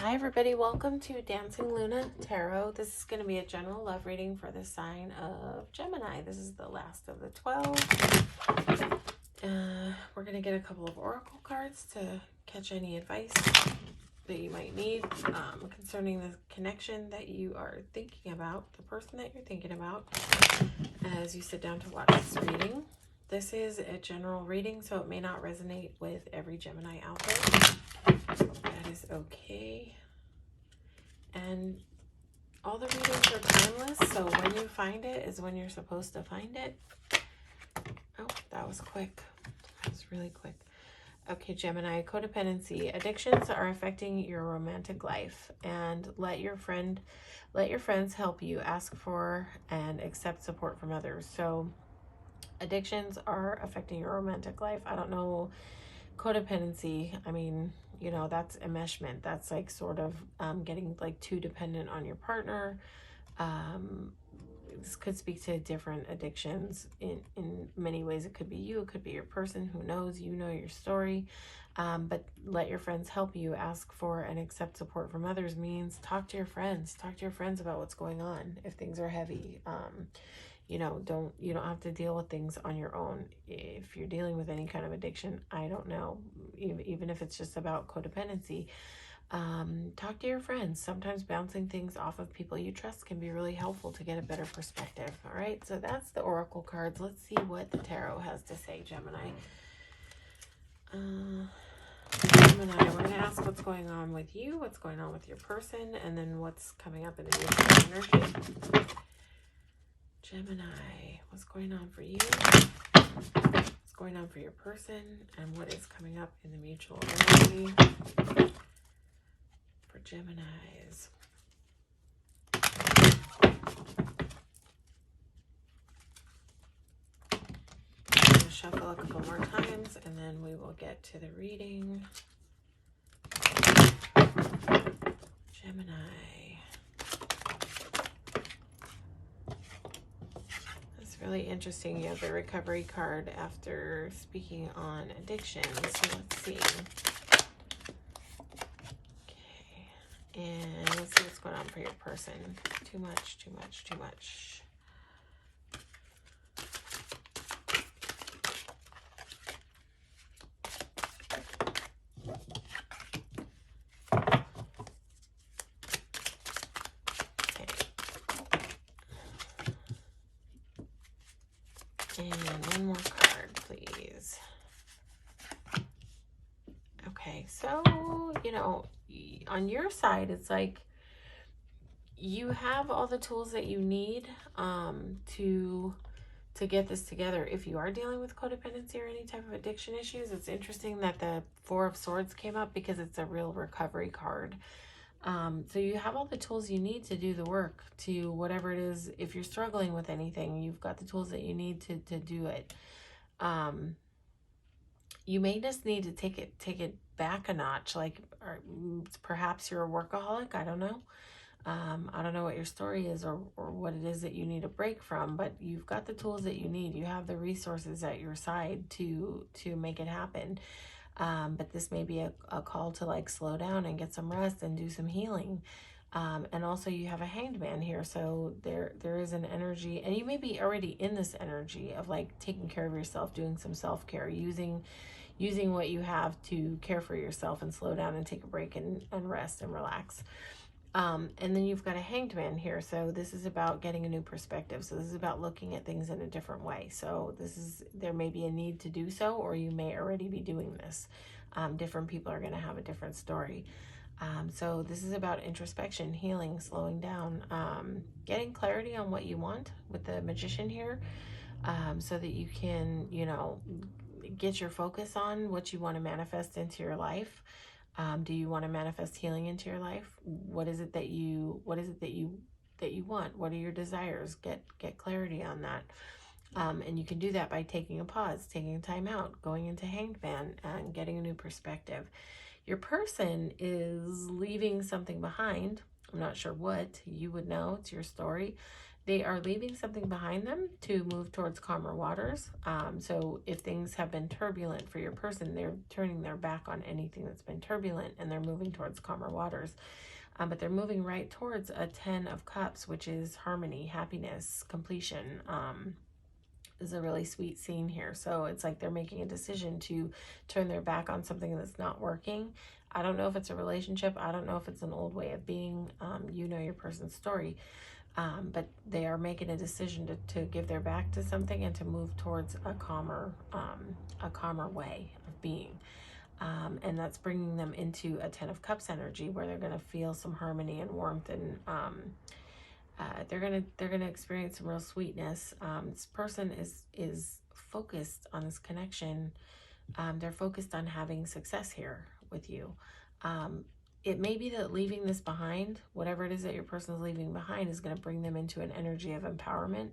Hi everybody, welcome to Dancing Luna Tarot. This is going to be a general love reading for the sign of Gemini. This is the last of the 12. We're going to get a couple of oracle cards to catch any advice that you might need concerning the connection that you are thinking about, the person that you're thinking about, as you sit down to watch this reading. This is a general reading, so it may not resonate with every Gemini out there. That is okay. And all the readings are timeless, so when you find it is when you're supposed to find it. Oh, that was quick. That was really quick. Okay, Gemini, codependency. Addictions are affecting your romantic life, and let your friends help you. Ask for and accept support from others. So addictions are affecting your romantic life. I don't know. Codependency, I mean, you know, that's enmeshment. That's like sort of getting like too dependent on your partner. This could speak to different addictions in many ways. It could be you, it could be your person, who knows, you know your story. But let your friends help you. Ask for and accept support from others means talk to your friends. Talk to your friends about what's going on if things are heavy. You know, you don't have to deal with things on your own. If you're dealing with any kind of addiction, I don't know, even if it's just about codependency, talk to your friends. Sometimes bouncing things off of people you trust can be really helpful to get a better perspective. All right, so that's the oracle cards. Let's see what the tarot has to say, Gemini. Gemini, we're going to ask what's going on with you, what's going on with your person, and then what's coming up in the mutual energy. Gemini, what's going on for you? What's going on for your person? And what is coming up in the mutual energy for Geminis? I'm going to shuffle a couple more times and then we will get to the reading. Gemini. Really interesting. You have the recovery card after speaking on addiction. So let's see. Okay. And let's see what's going on for your person. Too much, too much, too much. And one more card, please. Okay, so, you know, on your side, it's like you have all the tools that you need to get this together. If you are dealing with codependency or any type of addiction issues, it's interesting that the Four of Swords came up because it's a real recovery card. So you have all the tools you need to do the work, to whatever it is. If you're struggling with anything, you've got the tools that you need to do it. You may just need to take it back a notch. Like, or perhaps you're a workaholic. I don't know. I don't know what your story is or what it is that you need a break from, but you've got the tools that you need. You have the resources at your side to make it happen. But this may be a call to like slow down and get some rest and do some healing. And also you have a Hanged Man here. So there is an energy, and you may be already in this energy of like taking care of yourself, doing some self-care, using what you have to care for yourself and slow down and take a break and rest and relax. And then you've got a Hanged Man here. So this is about getting a new perspective. So this is about looking at things in a different way. So there may be a need to do so, or you may already be doing this. Different people are going to have a different story. So this is about introspection, healing, slowing down, getting clarity on what you want with the Magician here, so that you can, you know, get your focus on what you want to manifest into your life. Do you want to manifest healing into your life? What is it that you want? What are your desires? Get clarity on that. And you can do that by taking a pause, taking a time out, going into Hanged Man and getting a new perspective. Your person is leaving something behind. I'm not sure what. You would know. It's your story. They are leaving something behind them to move towards calmer waters. So if things have been turbulent for your person, they're turning their back on anything that's been turbulent, and they're moving towards calmer waters. But they're moving right towards a 10 of Cups, which is harmony, happiness, completion. Is a really sweet scene here. So it's like they're making a decision to turn their back on something that's not working. I don't know if it's a relationship. I don't know if it's an old way of being. You know your person's story. But they are making a decision to give their back to something and to move towards a calmer way of being. And that's bringing them into a 10 of Cups energy, where they're going to feel some harmony and warmth, and they're gonna experience some real sweetness. This person is focused on this connection. They're focused on having success here with you. It may be that leaving this behind, whatever it is that your person is leaving behind, is going to bring them into an energy of empowerment.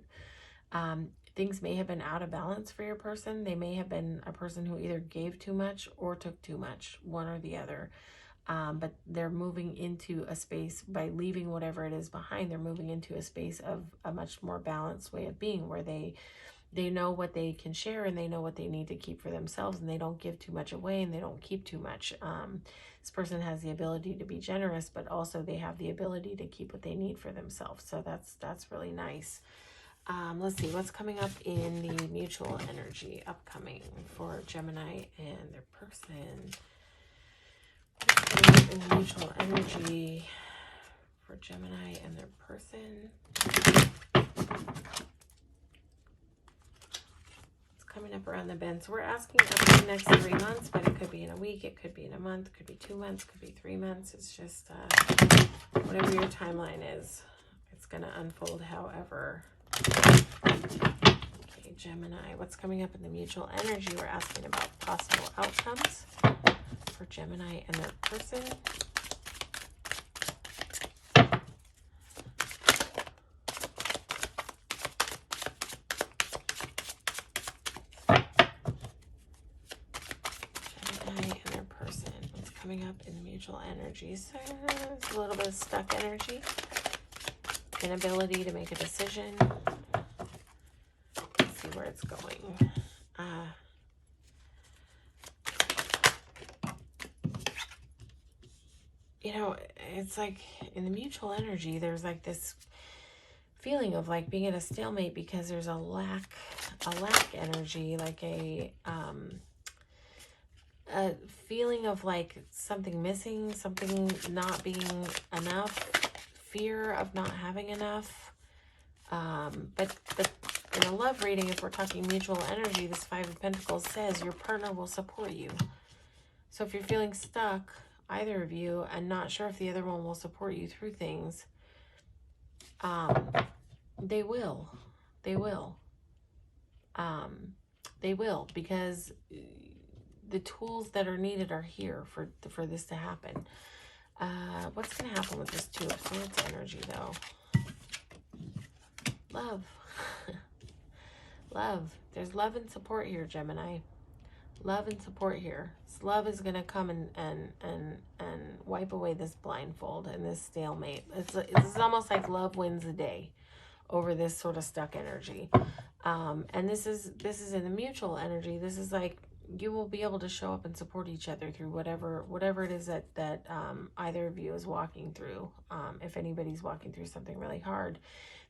Things may have been out of balance for your person. They may have been a person who either gave too much or took too much, one or the other. But they're moving into a space, by leaving whatever it is behind, they're moving into a space of a much more balanced way of being, where they know what they can share, and they know what they need to keep for themselves, and they don't give too much away, and they don't keep too much. This person has the ability to be generous, but also they have the ability to keep what they need for themselves. So that's really nice. Let's see what's coming up in the mutual energy upcoming for Gemini and their person. In the mutual energy for Gemini and their person. It's coming up around the bend. So we're asking up in the next 3 months, but it could be in a week, it could be in a month, it could be 2 months, it could be 3 months. It's just whatever your timeline is, it's going to unfold however. Okay, Gemini, what's coming up in the mutual energy? We're asking about possible outcomes for Gemini and their person. Gemini and their person. What's coming up in the mutual energy? So there's a little bit of stuck energy. Inability to make a decision. Let's see where it's going. You know, it's like in the mutual energy, there's like this feeling of like being at a stalemate because there's a lack energy, like a feeling of like something missing, something not being enough, fear of not having enough. But in a love reading, if we're talking mutual energy, this 5 of Pentacles says your partner will support you. So if you're feeling stuck, either of you, and not sure if the other one will support you through things, they will. They will. They will, because the tools that are needed are here for this to happen. What's going to happen with this 2 of Swords energy, though? Love. Love. There's love and support here, Gemini. Love and support here. Love is going to come and wipe away this blindfold and this stalemate. It's almost like love wins the day over this sort of stuck energy. And this is in the mutual energy. This is like you will be able to show up and support each other through whatever it is that either of you is walking through. If anybody's walking through something really hard,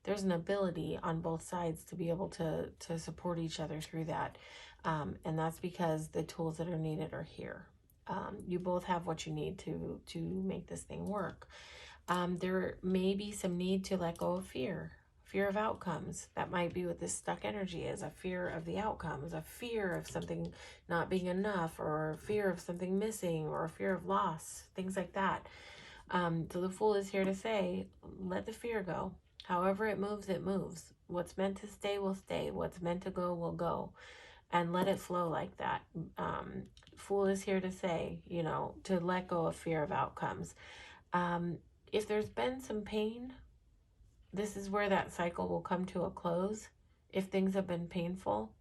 there's an ability on both sides to be able to support each other through that. And that's because the tools that are needed are here. You both have what you need to make this thing work. There may be some need to let go of fear of outcomes. That might be what this stuck energy is, a fear of the outcomes, a fear of something not being enough, or a fear of something missing, or a fear of loss, things like that. So the Fool is here to say, let the fear go. However it moves, it moves. What's meant to stay will stay. What's meant to go will go. And let it flow like that. Fool is here to say, you know, to let go of fear of outcomes. If there's been some pain, this is where that cycle will come to a close. If things have been painful,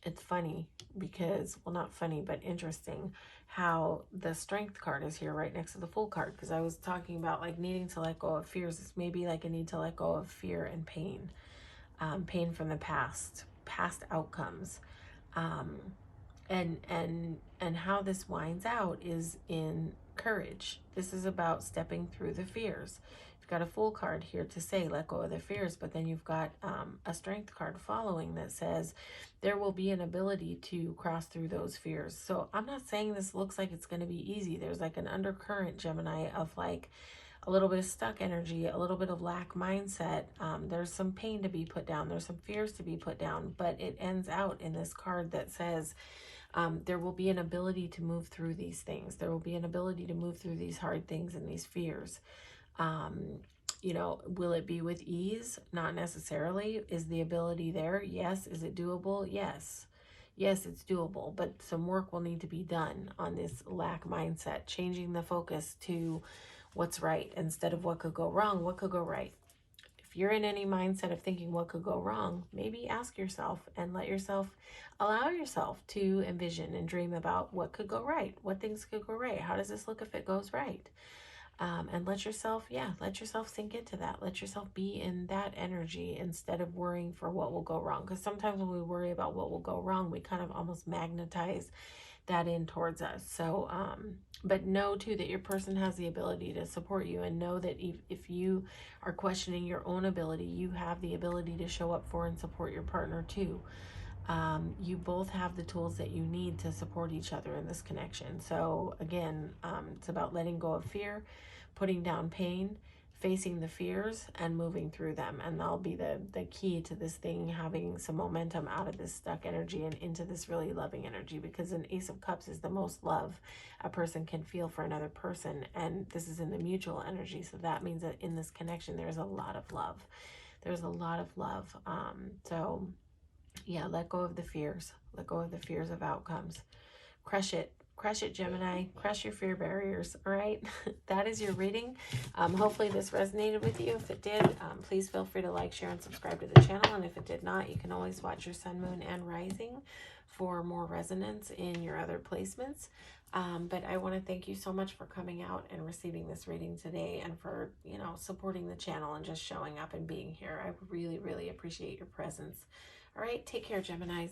it's funny because, well, not funny, but interesting how the Strength card is here right next to the Fool card, because I was talking about like needing to let go of fears. It's maybe like a need to let go of fear and pain, pain from the past outcomes. Um, and how this winds out is in courage. This is about stepping through the fears. You've got a Fool card here to say let go of the fears, but then you've got a Strength card following that says there will be an ability to cross through those fears. So I'm not saying this looks like it's going to be easy. There's like an undercurrent, Gemini, of like a little bit of stuck energy, a little bit of lack mindset. There's some pain to be put down. There's some fears to be put down, but it ends out in this card that says there will be an ability to move through these things. There will be an ability to move through these hard things and these fears. You know, will it be with ease? Not necessarily. Is the ability there? Yes. Is it doable? Yes. Yes, it's doable, but some work will need to be done on this lack mindset, changing the focus to what's right instead of what could go wrong. What could go right? If you're in any mindset of thinking what could go wrong, maybe ask yourself and allow yourself to envision and dream about what could go right, what things could go right. How does this look if it goes right? And let yourself sink into that. Let yourself be in that energy instead of worrying for what will go wrong. Because sometimes when we worry about what will go wrong, we kind of almost magnetize that in towards us. So, but know too that your person has the ability to support you, and know that if you are questioning your own ability, you have the ability to show up for and support your partner too. You both have the tools that you need to support each other in this connection. So again, it's about letting go of fear, putting down pain, facing the fears, and moving through them. And that'll be the key to this thing having some momentum out of this stuck energy and into this really loving energy, because an Ace of Cups is the most love a person can feel for another person. And this is in the mutual energy. So that means that in this connection, there's a lot of love. There's a lot of love. So yeah, let go of the fears. Let go of the fears of outcomes. Crush it. Crush it, Gemini. Crush your fear barriers. All right. That is your reading. Hopefully this resonated with you. If it did, please feel free to like, share, and subscribe to the channel. And if it did not, you can always watch your sun, moon, and rising for more resonance in your other placements. But I want to thank you so much for coming out and receiving this reading today, and for, you know, supporting the channel and just showing up and being here. I really, really appreciate your presence. All right, take care, Geminis.